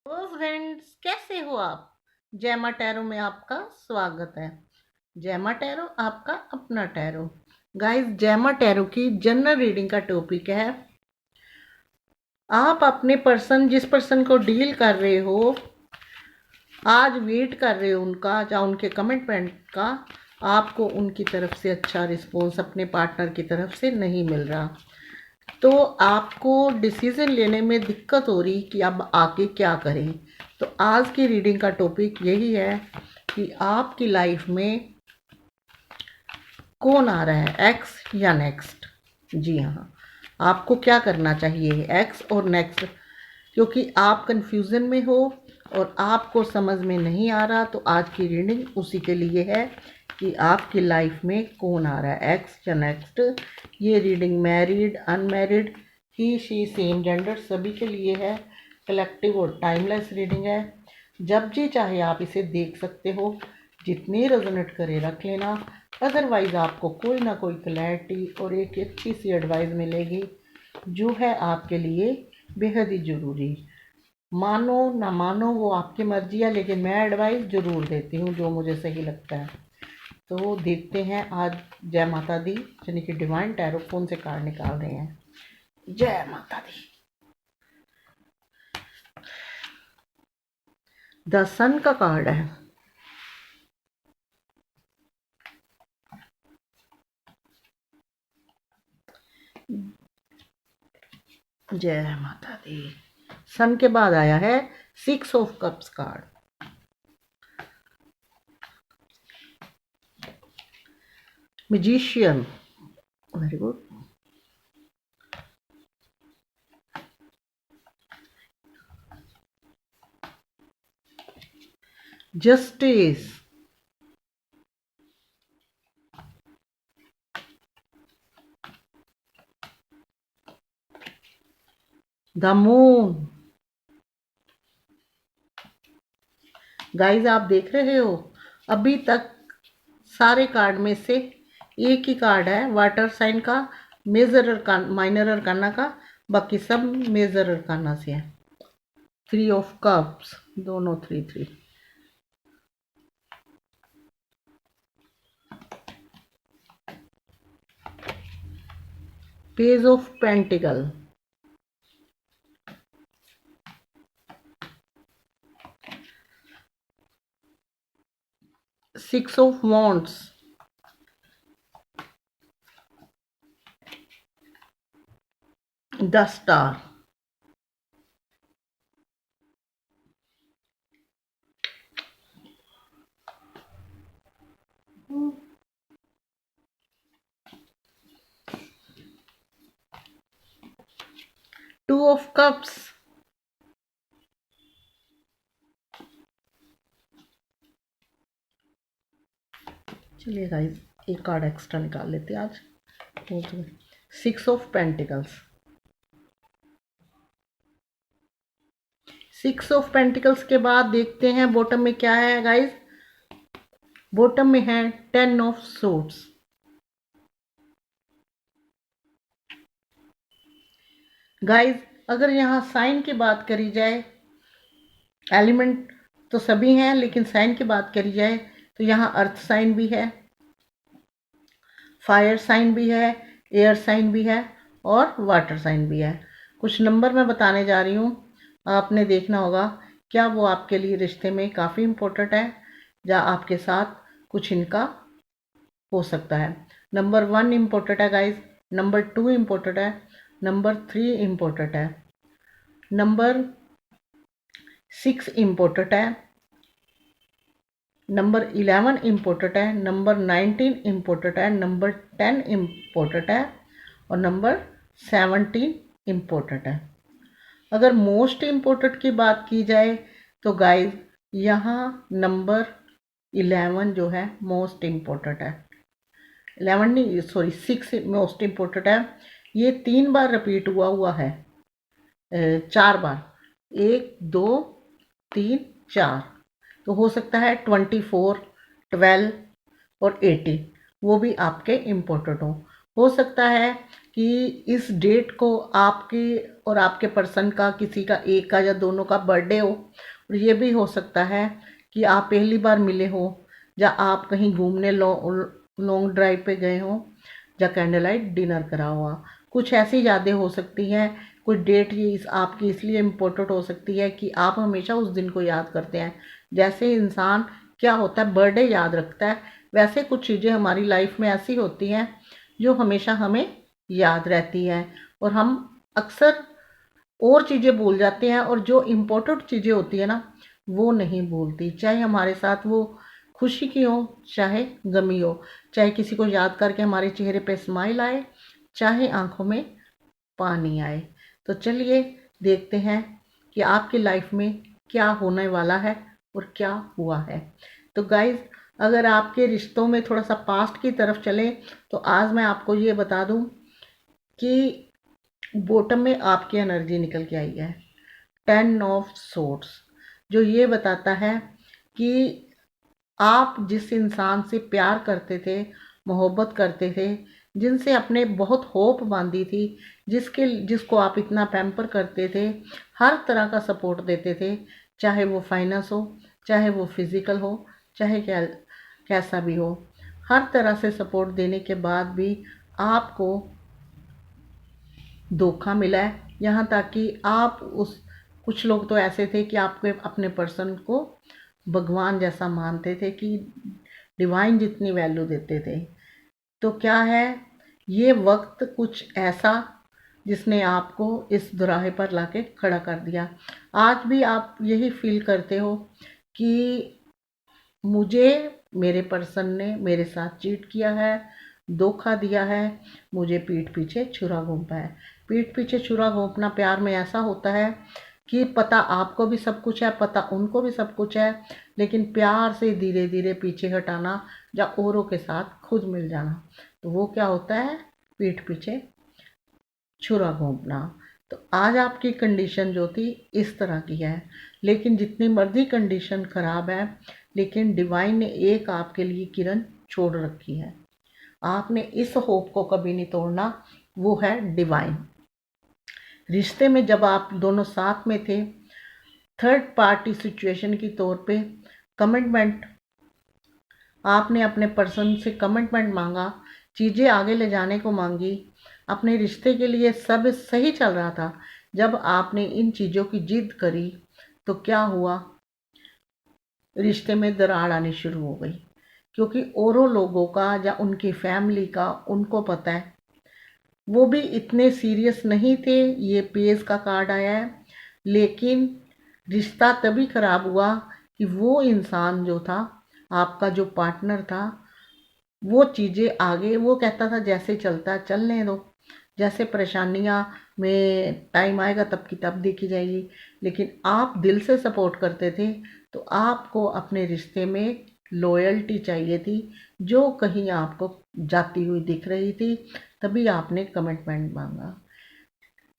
Hello friends, कैसे हो आप। जैमा टैरो में आपका स्वागत है। जैमा टैरो आपका अपना टैरो। गाइस, जैमा टैरो की जनरल रीडिंग का टॉपिक है, आप अपने जिस पर्सन को डील कर रहे हो, आज वेट कर रहे हो उनका या उनके कमिटमेंट का, आपको उनकी तरफ से अच्छा रिस्पॉन्स अपने पार्टनर की तरफ से नहीं मिल रहा, तो आपको डिसीजन लेने में दिक्कत हो रही कि अब आगे क्या करें। तो आज की रीडिंग का टॉपिक यही है कि आपकी लाइफ में कौन आ रहा है, एक्स या नेक्स्ट। जी हाँ, आपको क्या करना चाहिए, एक्स और नेक्स्ट, क्योंकि आप कंफ्यूजन में हो और आपको समझ में नहीं आ रहा। तो आज की रीडिंग उसी के लिए है कि आपकी लाइफ में कौन आ रहा है, एक्स या नेक्स्ट। ये reading married, unmarried, he she same gender सभी के लिए है। कलेक्टिव और टाइमलेस रीडिंग है। जब जी चाहे आप इसे देख सकते हो, जितनी रेजोनेट करे रख लेना, अदरवाइज आपको कोई ना कोई क्लैरिटी और एक अच्छी सी एडवाइस मिलेगी जो है आपके लिए बेहद ही ज़रूरी। मानो ना मानो वो आपकी मर्जी है, लेकिन मैं एडवाइस ज़रूर देती हूँ जो मुझे सही लगता है। तो देखते हैं आज जय माता दी यानी कि डिवाइन टैरो कौन से कार्ड निकाल रहे हैं। जय माता दी। द सन का कार्ड है। जय माता दी। सन के बाद आया है 6 of cups card. Magician, very good. Justice, the moon. Guys, आप देख रहे हो अभी तक सारे कार्ड में से एक ही कार्ड है वाटर साइन का, मेजर अरकान माइनर अरकाना का, बाकी सब मेजर अरकाना से है। 3 ऑफ कप्स, दोनों 3 3। Page of pentacle, 6 of wands, the star, 2 of cups. चलिए गाइस, एक कार्ड एक्स्ट्रा निकाल लेते हैं आज। 6 ऑफ पेंटिकल्स। 6 ऑफ पेंटिकल्स के बाद देखते हैं बॉटम में क्या है गाइस। बॉटम में है 10 ऑफ सोर्ड्स। गाइस, अगर यहाँ साइन की बात करी जाए, एलिमेंट तो सभी हैं लेकिन साइन की बात करी जाए तो यहाँ अर्थ साइन भी है, फायर साइन भी है, एयर साइन भी है और वाटर साइन भी है। कुछ नंबर मैं बताने जा रही हूँ, आपने देखना होगा क्या वो आपके लिए रिश्ते में काफ़ी इम्पोर्टेंट है या आपके साथ कुछ इनका हो सकता है। नंबर 1 इम्पोर्टेंट है गाइस, नंबर 2 इम्पोर्टेंट है, नंबर 3 इम्पोर्टेंट है, नंबर 6 इम्पोर्टेंट है, नंबर 11 इम्पोर्टेंट है, नंबर 19 इम्पोर्टेंट है, नंबर 10 इम्पोर्टेंट है और नंबर 17 इम्पोर्टेंट है। अगर मोस्ट इम्पोर्टेंट की बात की जाए तो गाइस, यहाँ नंबर 11 जो है मोस्ट इम्पोर्टेंट है। 11 नहीं, सॉरी, 6 मोस्ट इम्पोर्टेंट है। ये 3 बार रिपीट हुआ है, 4 बार, 1 2 3 4। तो हो सकता है 24, 12 और 18 वो भी आपके इम्पोर्टेंट हो सकता है कि इस डेट को आपके और आपके पर्सन का, किसी का एक का या दोनों का बर्थडे हो। और ये भी हो सकता है कि आप पहली बार मिले हो, या आप कहीं घूमने लॉन्ग ड्राइव पे गए हो, या कैंडल लाइट डिनर करा हुआ। कुछ ऐसी यादें हो सकती हैं। कोई डेट ये आपकी इसलिए इम्पोर्टेंट हो सकती है कि आप हमेशा उस दिन को याद करते हैं। जैसे इंसान क्या होता है, बर्थडे याद रखता है, वैसे कुछ चीज़ें हमारी लाइफ में ऐसी होती हैं जो हमेशा हमें याद रहती है, और हम अक्सर और चीज़ें भूल जाते हैं, और जो इम्पोर्टेंट चीज़ें होती है ना, वो नहीं भूलती। चाहे हमारे साथ वो खुशी की हो, चाहे गमी हो, चाहे किसी को याद करके हमारे चेहरे पे स्माइल आए, चाहे आंखों में पानी आए। तो चलिए देखते हैं कि आपकी लाइफ में क्या होने वाला है और क्या हुआ है। तो गाइज, अगर आपके रिश्तों में थोड़ा सा पास्ट की तरफ चले, तो आज मैं आपको ये बता दूं कि बॉटम में आपकी एनर्जी निकल के आई है, 10 ऑफ सोर्ड्स, जो ये बताता है कि आप जिस इंसान से प्यार करते थे, मोहब्बत करते थे, जिनसे अपने बहुत होप बांधी थी, जिसको आप इतना पैम्पर करते थे, हर तरह का सपोर्ट देते थे, चाहे वो फाइनेंस हो, चाहे वो फिज़िकल हो, चाहे कैसा भी हो, हर तरह से सपोर्ट देने के बाद भी आपको धोखा मिला है। यहाँ तक कि आप उस कुछ लोग तो ऐसे थे कि आपके अपने पर्सन को भगवान जैसा मानते थे, कि डिवाइन जितनी वैल्यू देते थे। तो क्या है, ये वक्त कुछ ऐसा जिसने आपको इस दुराहे पर लाके खड़ा कर दिया। आज भी आप यही फील करते हो कि मुझे मेरे पर्सन ने मेरे साथ चीट किया है, धोखा दिया है, मुझे पीठ पीछे छुरा घोंपा है। पीठ पीछे छुरा घोंपना प्यार में ऐसा होता है कि पता आपको भी सब कुछ है, पता उनको भी सब कुछ है, लेकिन प्यार से धीरे धीरे पीछे हटाना, या औरों के साथ खुद मिल जाना, तो वो क्या होता है, पीठ पीछे छुरा घोंपना। तो आज आपकी कंडीशन जो थी इस तरह की है, लेकिन जितनी मर्जी कंडीशन खराब है, लेकिन डिवाइन ने एक आपके लिए किरण छोड़ रखी है। आपने इस होप को कभी नहीं तोड़ना, वो है डिवाइन। रिश्ते में जब आप दोनों साथ में थे, थर्ड पार्टी सिचुएशन की तौर पे कमिटमेंट, आपने अपने पर्सन से कमिटमेंट मांगा, चीज़ें आगे ले जाने को मांगी, अपने रिश्ते के लिए सब सही चल रहा था। जब आपने इन चीज़ों की जिद करी, तो क्या हुआ, रिश्ते में दरार आनी शुरू हो गई, क्योंकि औरों लोगों का या उनकी फैमिली का उनको पता है, वो भी इतने सीरियस नहीं थे। ये पेज का कार्ड आया है, लेकिन रिश्ता तभी खराब हुआ कि वो इंसान जो था, आपका जो पार्टनर था, वो चीज़ें आगे वो कहता था जैसे चलता है चलने दो, जैसे परेशानियाँ में टाइम आएगा तब की तब देखी जाएगी। लेकिन आप दिल से सपोर्ट करते थे, तो आपको अपने रिश्ते में लॉयल्टी चाहिए थी, जो कहीं आपको जाती हुई दिख रही थी, तभी आपने कमिटमेंट मांगा।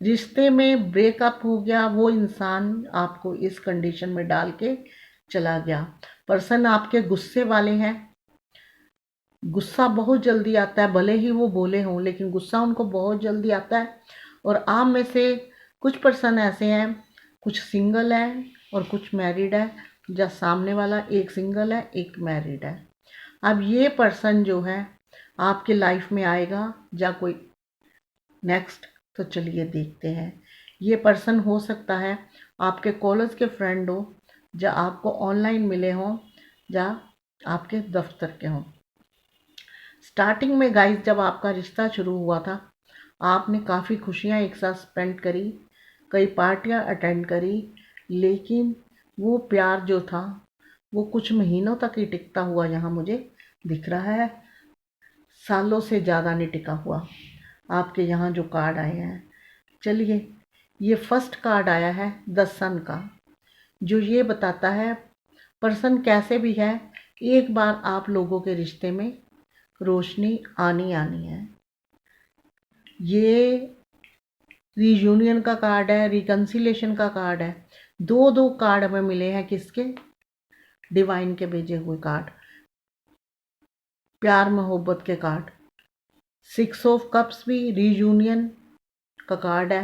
रिश्ते में ब्रेकअप हो गया, वो इंसान आपको इस कंडीशन में डाल के चला गया। पर्सन आपके गुस्से वाले हैं, गुस्सा बहुत जल्दी आता है, भले ही वो बोले हों, लेकिन गुस्सा उनको बहुत जल्दी आता है। और आप में से कुछ पर्सन ऐसे हैं, कुछ सिंगल है और कुछ मैरिड है, या सामने वाला एक सिंगल है एक मैरिड है। अब ये पर्सन जो है आपके लाइफ में आएगा या कोई नेक्स्ट, तो चलिए देखते हैं। ये पर्सन हो सकता है आपके कॉलेज के फ्रेंड हो, या आपको ऑनलाइन मिले हों, या आपके दफ्तर के हों। स्टार्टिंग में गाइस, जब आपका रिश्ता शुरू हुआ था, आपने काफ़ी खुशियाँ एक साथ स्पेंड करी, कई पार्टियाँ अटेंड करी, लेकिन वो प्यार जो था वो कुछ महीनों तक ही टिकता हुआ यहाँ मुझे दिख रहा है, सालों से ज़्यादा नहीं टिका हुआ। आपके यहाँ जो कार्ड आए हैं, चलिए, ये फर्स्ट कार्ड आया है द सन का, जो ये बताता है पर्सन कैसे भी है, एक बार आप लोगों के रिश्ते में रोशनी आनी आनी है। ये रीयूनियन का कार्ड है, रिकन्सिलेशन का कार्ड है। दो दो कार्ड हमें मिले हैं, किसके, डिवाइन के भेजे हुए कार्ड, प्यार मोहब्बत के कार्ड। सिक्स ऑफ कप्स भी रीयूनियन का कार्ड है।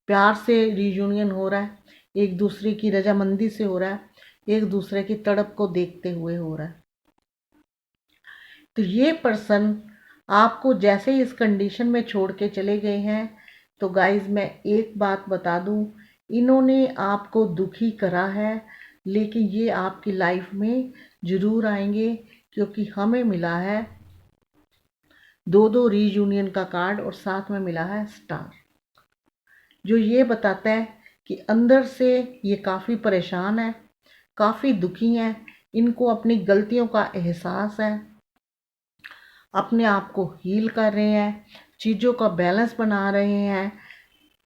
प्यार से रीयूनियन हो रहा है, एक दूसरे की रजामंदी से हो रहा है, एक दूसरे की तड़प को देखते हुए हो रहा है। तो ये पर्सन आपको जैसे ही इस कंडीशन में छोड़ के चले गए हैं, तो गाइज मैं एक बात बता दूं, इन्होंने आपको दुखी करा है, लेकिन ये आपकी लाइफ में ज़रूर आएंगे, क्योंकि हमें मिला है दो दो रीयूनियन का कार्ड और साथ में मिला है स्टार, जो ये बताता है कि अंदर से ये काफ़ी परेशान है, काफ़ी दुखी हैं, इनको अपनी गलतियों का एहसास है, अपने आप को हील कर रहे हैं, चीज़ों का बैलेंस बना रहे हैं,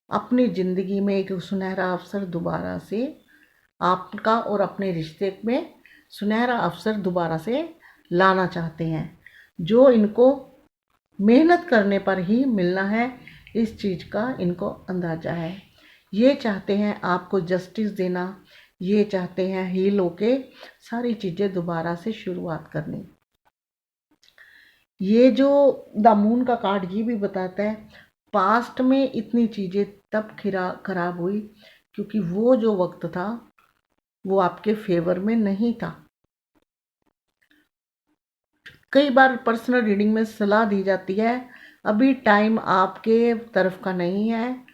अपनी ज़िंदगी में एक सुनहरा अवसर दोबारा से आपका और अपने रिश्ते में सुनहरा अवसर दोबारा से लाना चाहते हैं, जो इनको मेहनत करने पर ही मिलना है, इस चीज़ का इनको अंदाज़ा है। ये चाहते हैं आपको जस्टिस देना, ये चाहते हैं हील होके सारी चीज़ें दोबारा से शुरुआत करनी। ये जो द मून का कार्ड ये भी बताता है, पास्ट में इतनी चीज़ें तब खराब हुई क्योंकि वो जो वक्त था वो आपके फेवर में नहीं था। कई बार पर्सनल रीडिंग में सलाह दी जाती है, अभी टाइम आपके तरफ का नहीं है,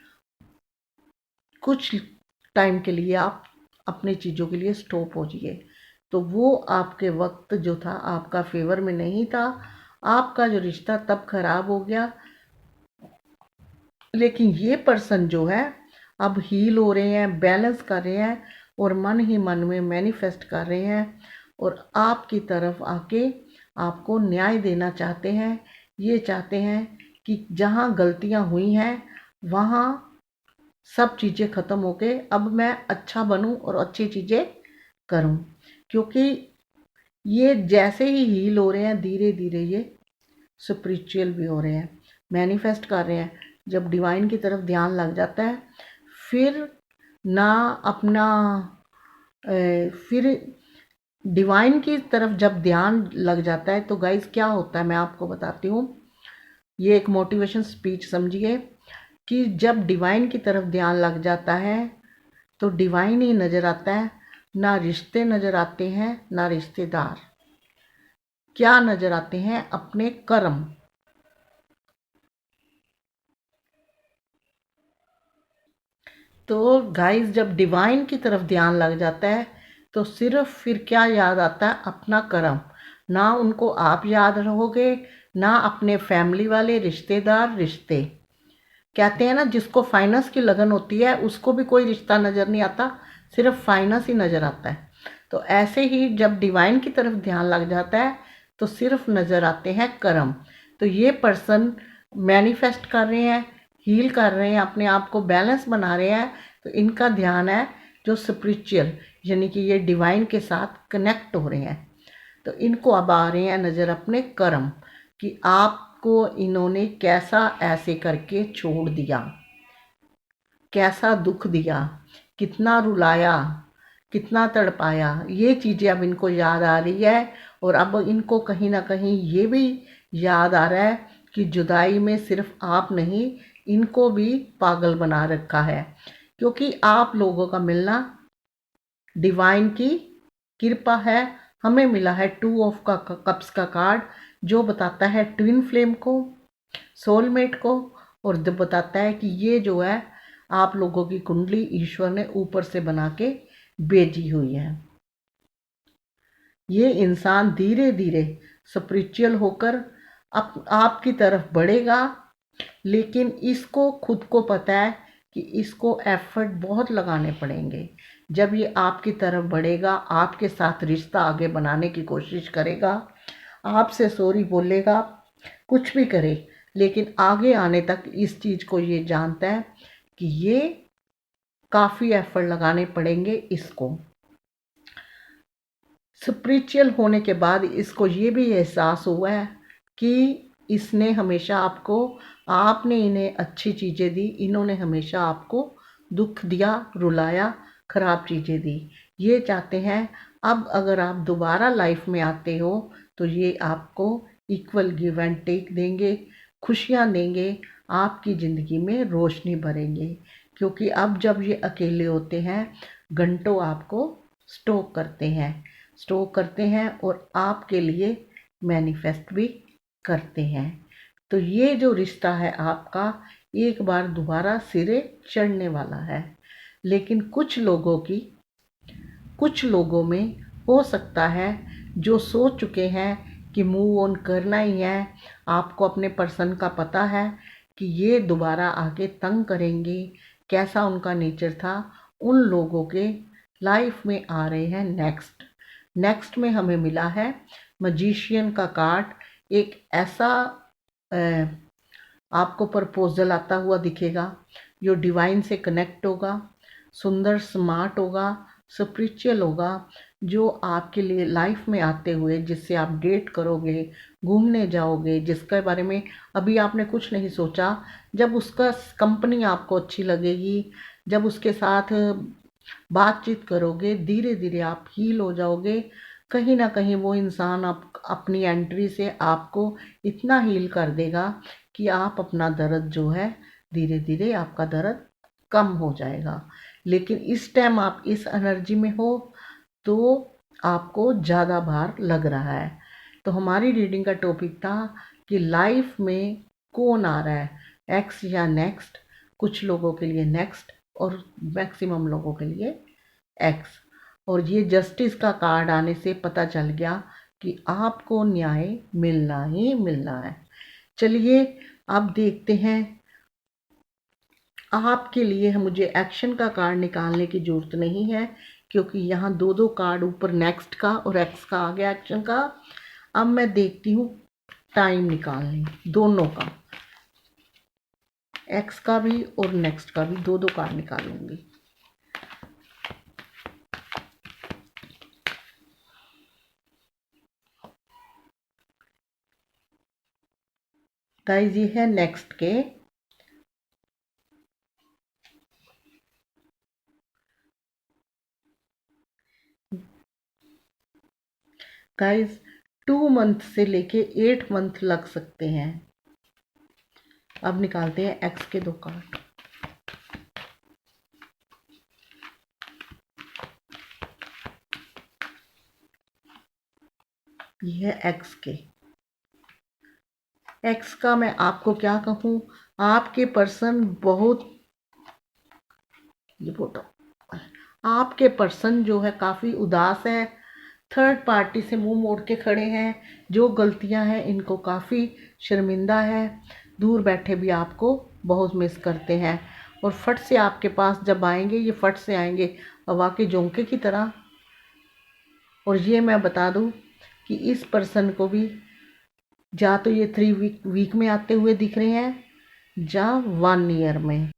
कुछ टाइम के लिए आप अपनी चीज़ों के लिए स्टॉप हो जाइए। तो वो आपके वक्त जो था आपका फेवर में नहीं था, आपका जो रिश्ता तब खराब हो गया। लेकिन ये पर्सन जो है अब हील हो रहे हैं, बैलेंस कर रहे हैं और मन ही मन में मैनिफेस्ट कर रहे हैं और आपकी तरफ आके आपको न्याय देना चाहते हैं। ये चाहते हैं कि जहाँ गलतियाँ हुई हैं वहाँ सब चीज़ें ख़त्म होके अब मैं अच्छा बनूं और अच्छी चीज़ें करूं, क्योंकि ये जैसे ही हील हो रहे हैं धीरे धीरे ये स्पिरिचुअल भी हो रहे हैं, मैनिफेस्ट कर रहे हैं। जब डिवाइन की तरफ ध्यान लग जाता है फिर ना अपना फिर डिवाइन की तरफ जब ध्यान लग जाता है तो गाइस क्या होता है मैं आपको बताती हूँ। ये एक मोटिवेशन स्पीच समझिए कि जब डिवाइन की तरफ ध्यान लग जाता है तो डिवाइन ही नज़र आता है, ना रिश्ते नज़र आते हैं ना रिश्तेदार। क्या नज़र आते हैं? अपने कर्म। तो गाइस जब डिवाइन की तरफ ध्यान लग जाता है तो सिर्फ फिर क्या याद आता है? अपना कर्म। ना उनको आप याद रहोगे, ना अपने फैमिली वाले रिश्तेदार रिश्ते। कहते हैं ना जिसको फाइनेंस की लगन होती है उसको भी कोई रिश्ता नज़र नहीं आता, सिर्फ फाइनेंस ही नज़र आता है। तो ऐसे ही जब डिवाइन की तरफ ध्यान लग जाता है तो सिर्फ नज़र आते हैं कर्म। तो ये पर्सन मैनिफेस्ट कर रहे हैं, हील कर रहे हैं, अपने आप को बैलेंस बना रहे हैं, तो इनका ध्यान है जो स्पिरिचुअल, यानी कि ये डिवाइन के साथ कनेक्ट हो रहे हैं। तो इनको अब आ रहे हैं नज़र अपने कर्म कि आपको इन्होंने कैसा ऐसे करके छोड़ दिया, कैसा दुख दिया, कितना रुलाया, कितना तड़पाया। ये चीज़ें अब इनको याद आ रही है और अब इनको कहीं ना कहीं ये भी याद आ रहा है कि जुदाई में सिर्फ आप नहीं, इनको भी पागल बना रखा है, क्योंकि आप लोगों का मिलना डिवाइन की कृपा है। हमें मिला है टू ऑफ का कप्स का कार्ड, जो बताता है ट्विन फ्लेम को, सोलमेट को, और जो बताता है कि ये जो है आप लोगों की कुंडली ईश्वर ने ऊपर से बना के भेजी हुई है। ये इंसान धीरे धीरे स्पिरिचुअल होकर आपकी तरफ बढ़ेगा, लेकिन इसको खुद को पता है कि इसको एफर्ट बहुत लगाने पड़ेंगे। जब ये आपकी तरफ बढ़ेगा, आपके साथ रिश्ता आगे बनाने की कोशिश करेगा, आपसे सॉरी बोलेगा, कुछ भी करे, लेकिन आगे आने तक इस चीज़ को ये जानता है कि ये काफ़ी एफर्ट लगाने पड़ेंगे इसको। स्पिरिचुअल होने के बाद इसको ये भी एहसास हुआ है कि इसने हमेशा आपको, आपने इन्हें अच्छी चीज़ें दी, इन्होंने हमेशा आपको दुख दिया, रुलाया, ख़राब चीज़ें दी। ये चाहते हैं अब अगर आप दोबारा लाइफ में आते हो तो ये आपको इक्वल गिव एंड टेक देंगे, खुशियाँ देंगे, आपकी ज़िंदगी में रोशनी भरेंगे। क्योंकि अब जब ये अकेले होते हैं, घंटों आपको स्टोक करते हैं और आपके लिए मैनिफेस्ट भी करते हैं। तो ये जो रिश्ता है आपका, एक बार दोबारा सिरे चढ़ने वाला है। लेकिन कुछ लोगों में हो सकता है जो सोच चुके हैं कि मूव ऑन करना ही है, आपको अपने पर्सन का पता है कि ये दोबारा आके तंग करेंगे, कैसा उनका नेचर था, उन लोगों के लाइफ में आ रहे हैं नेक्स्ट में हमें मिला है मजिशियन का कार्ड। एक ऐसा आपको प्रपोजल आता हुआ दिखेगा जो डिवाइन से कनेक्ट होगा, सुंदर, स्मार्ट होगा, स्पिरिचुअल होगा, जो आपके लिए लाइफ में आते हुए जिससे आप डेट करोगे, घूमने जाओगे, जिसके बारे में अभी आपने कुछ नहीं सोचा, जब उसका कंपनी आपको अच्छी लगेगी, जब उसके साथ बातचीत करोगे, धीरे धीरे आप हील हो जाओगे। कहीं ना कहीं वो इंसान अपनी एंट्री से आपको इतना हील कर देगा कि आप अपना दर्द जो है, धीरे धीरे आपका दर्द कम हो जाएगा। लेकिन इस टाइम आप इस एनर्जी में हो तो आपको ज़्यादा भार लग रहा है। तो हमारी रीडिंग का टॉपिक था कि लाइफ में कौन आ रहा है, एक्स या नेक्स्ट। कुछ लोगों के लिए नेक्स्ट और मैक्सिमम लोगों के लिए एक्स। और ये जस्टिस का कार्ड आने से पता चल गया कि आपको न्याय मिलना ही मिलना है। चलिए अब देखते हैं, आपके लिए मुझे एक्शन का कार्ड निकालने की ज़रूरत नहीं है, क्योंकि यहाँ दो दो कार्ड ऊपर नेक्स्ट का और एक्स का आ गया एक्शन का। अब मैं देखती हूँ टाइम निकालने दोनों का, एक्स का भी और नेक्स्ट का भी, दो दो कार्ड निकालूंगी। गाइस ये है नेक्स्ट के, गाइस 2 मंथ से लेके 8 मंथ लग सकते हैं। अब निकालते हैं एक्स के दो कार्ड। ये है एक्स का मैं आपको क्या कहूँ, आपके पर्सन बहुत, ये फोटो, आपके पर्सन जो है काफ़ी उदास है, थर्ड पार्टी से मुंह मोड़ के खड़े हैं, जो गलतियां हैं इनको काफ़ी शर्मिंदा है, दूर बैठे भी आपको बहुत मिस करते हैं, और फट से आपके पास जब आएंगे, ये फट से आएंगे हवा के झोंके की तरह। और ये मैं बता दूं कि इस पर्सन को भी या तो ये 3 वीक में आते हुए दिख रहे हैं, या 1 ईयर में।